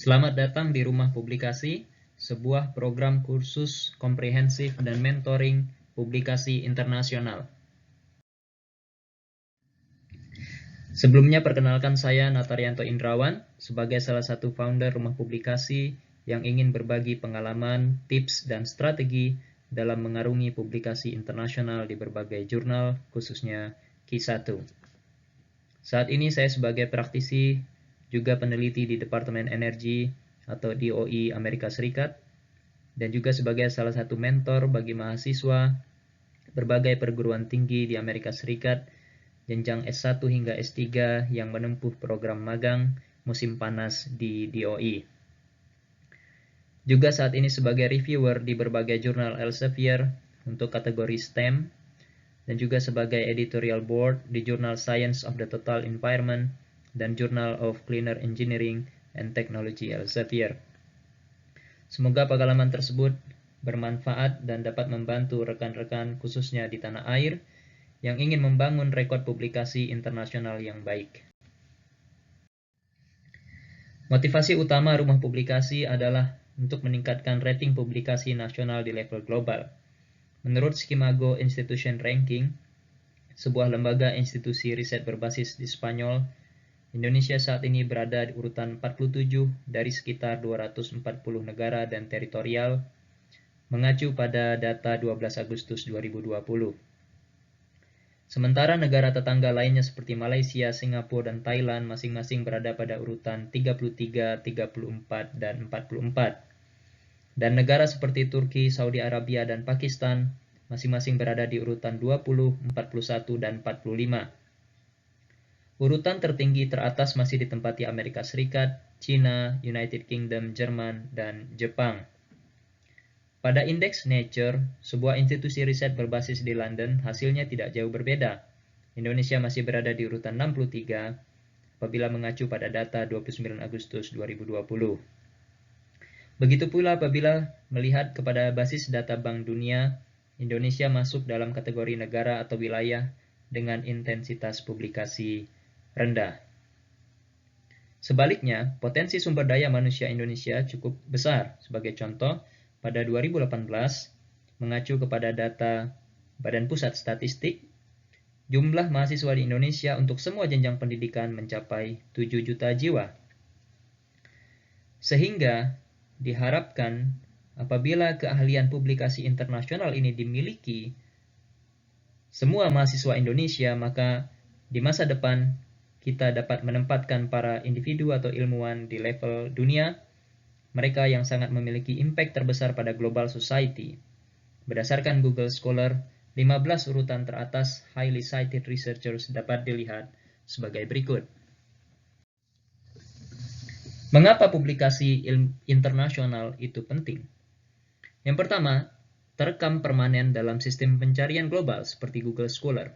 Selamat datang di Rumah Publikasi, sebuah program kursus komprehensif dan mentoring publikasi internasional. Sebelumnya perkenalkan saya Natarianto Indrawan sebagai salah satu founder Rumah Publikasi yang ingin berbagi pengalaman, tips, dan strategi dalam mengarungi publikasi internasional di berbagai jurnal, khususnya Q1. Saat ini saya sebagai praktisi, juga peneliti di Departemen Energi atau DOE Amerika Serikat, dan juga sebagai salah satu mentor bagi mahasiswa berbagai perguruan tinggi di Amerika Serikat, jenjang S1 hingga S3 yang menempuh program magang musim panas di DOE. Juga saat ini sebagai reviewer di berbagai jurnal Elsevier untuk kategori STEM, dan juga sebagai editorial board di jurnal Science of the Total Environment dan Journal of Cleaner Engineering and Technology Elsevier. Semoga pengalaman tersebut bermanfaat dan dapat membantu rekan-rekan khususnya di tanah air yang ingin membangun rekod publikasi internasional yang baik. Motivasi utama Rumah Publikasi adalah untuk meningkatkan rating publikasi nasional di level global. Menurut Skimago Institution Ranking, sebuah lembaga institusi riset berbasis di Spanyol, Indonesia saat ini berada di urutan 47 dari sekitar 240 negara dan teritorial, mengacu pada data 12 Agustus 2020. Sementara negara tetangga lainnya seperti Malaysia, Singapura, dan Thailand masing-masing berada pada urutan 33, 34, dan 44. Dan negara seperti Turki, Saudi Arabia, dan Pakistan masing-masing berada di urutan 20, 41, dan 45. Urutan tertinggi teratas masih ditempati Amerika Serikat, China, United Kingdom, Jerman, dan Jepang. Pada indeks Nature, sebuah institusi riset berbasis di London, hasilnya tidak jauh berbeda. Indonesia masih berada di urutan 63 apabila mengacu pada data 29 Agustus 2020. Begitu pula apabila melihat kepada basis data Bank Dunia, Indonesia masuk dalam kategori negara atau wilayah dengan intensitas publikasi rendah. Sebaliknya, potensi sumber daya manusia Indonesia cukup besar. Sebagai contoh, pada 2018, mengacu kepada data Badan Pusat Statistik, jumlah mahasiswa di Indonesia untuk semua jenjang pendidikan mencapai 7 juta jiwa. Sehingga diharapkan apabila keahlian publikasi internasional ini dimiliki semua mahasiswa Indonesia, maka di masa depan kita dapat menempatkan para individu atau ilmuwan di level dunia, mereka yang sangat memiliki impact terbesar pada global society. Berdasarkan Google Scholar, 15 urutan teratas highly cited researchers dapat dilihat sebagai berikut. Mengapa publikasi internasional itu penting? Yang pertama, terekam permanen dalam sistem pencarian global seperti Google Scholar.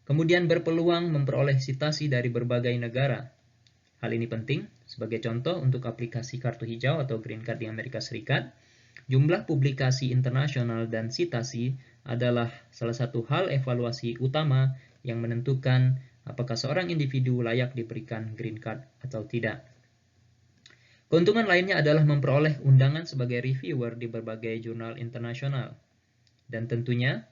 Kemudian berpeluang memperoleh citasi dari berbagai negara. Hal ini penting, sebagai contoh untuk aplikasi kartu hijau atau green card di Amerika Serikat, jumlah publikasi internasional dan citasi adalah salah satu hal evaluasi utama yang menentukan apakah seorang individu layak diberikan green card atau tidak. Keuntungan lainnya adalah memperoleh undangan sebagai reviewer di berbagai jurnal internasional, dan tentunya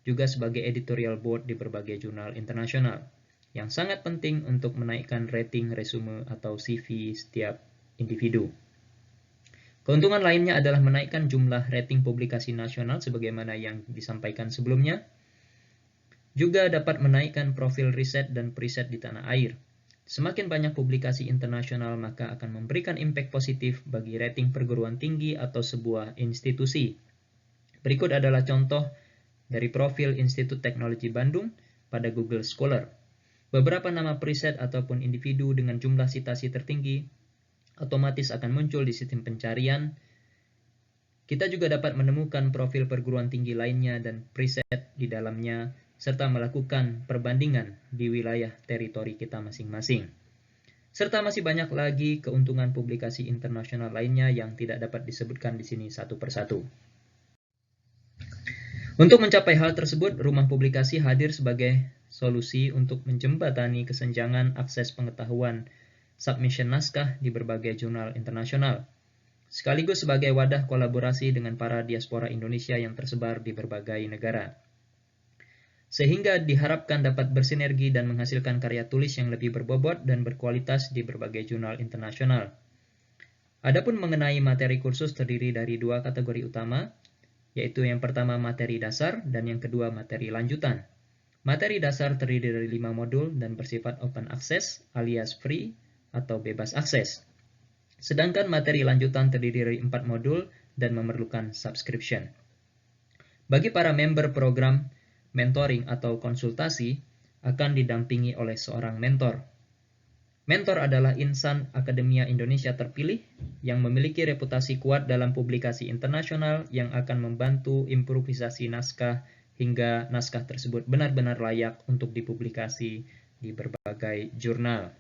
juga sebagai editorial board di berbagai jurnal internasional, yang sangat penting untuk menaikkan rating resume atau CV setiap individu. Keuntungan lainnya adalah menaikkan jumlah rating publikasi nasional sebagaimana yang disampaikan sebelumnya, juga dapat menaikkan profil riset dan periset di tanah air. Semakin banyak publikasi internasional maka akan memberikan impact positif bagi rating perguruan tinggi atau sebuah institusi. Berikut adalah contoh dari profil Institut Teknologi Bandung pada Google Scholar. Beberapa nama periset ataupun individu dengan jumlah citasi tertinggi otomatis akan muncul di sistem pencarian. Kita juga dapat menemukan profil perguruan tinggi lainnya dan periset di dalamnya, serta melakukan perbandingan di wilayah teritori kita masing-masing. Serta masih banyak lagi keuntungan publikasi internasional lainnya yang tidak dapat disebutkan di sini satu persatu. Untuk mencapai hal tersebut, Rumah Publikasi hadir sebagai solusi untuk menjembatani kesenjangan akses pengetahuan submission naskah di berbagai jurnal internasional, sekaligus sebagai wadah kolaborasi dengan para diaspora Indonesia yang tersebar di berbagai negara. Sehingga diharapkan dapat bersinergi dan menghasilkan karya tulis yang lebih berbobot dan berkualitas di berbagai jurnal internasional. Adapun mengenai materi kursus terdiri dari 2 kategori utama, yaitu yang pertama materi dasar dan yang kedua materi lanjutan. Materi dasar terdiri dari 5 modul dan bersifat open access alias free atau bebas akses. Sedangkan materi lanjutan terdiri dari 4 modul dan memerlukan subscription. Bagi para member program mentoring atau konsultasi akan didampingi oleh seorang mentor. Mentor adalah insan akademia Indonesia terpilih yang memiliki reputasi kuat dalam publikasi internasional yang akan membantu improvisasi naskah hingga naskah tersebut benar-benar layak untuk dipublikasi di berbagai jurnal.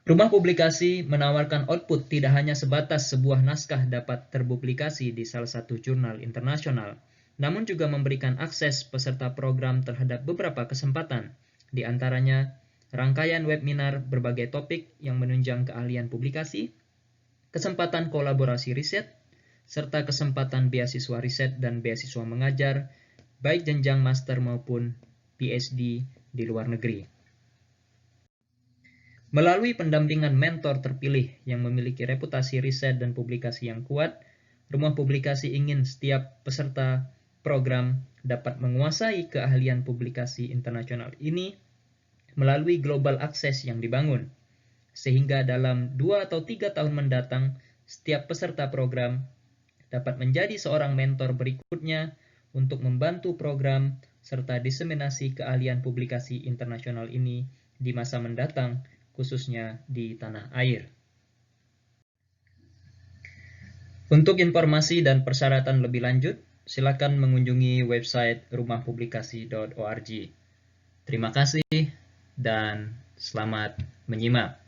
Rumah publikasi menawarkan output tidak hanya sebatas sebuah naskah dapat terpublikasi di salah satu jurnal internasional, namun juga memberikan akses peserta program terhadap beberapa kesempatan, di antaranya rangkaian webinar berbagai topik yang menunjang keahlian publikasi, kesempatan kolaborasi riset, serta kesempatan beasiswa riset dan beasiswa mengajar, baik jenjang master maupun PhD di luar negeri. Melalui pendampingan mentor terpilih yang memiliki reputasi riset dan publikasi yang kuat, Rumah Publikasi ingin setiap peserta program dapat menguasai keahlian publikasi internasional ini melalui global access yang dibangun. Sehingga dalam 2 atau 3 tahun mendatang, setiap peserta program dapat menjadi seorang mentor berikutnya untuk membantu program serta diseminasi keahlian publikasi internasional ini di masa mendatang, khususnya di tanah air. Untuk informasi dan persyaratan lebih lanjut, silakan mengunjungi website rumahpublikasi.org. Terima kasih dan selamat menyimak.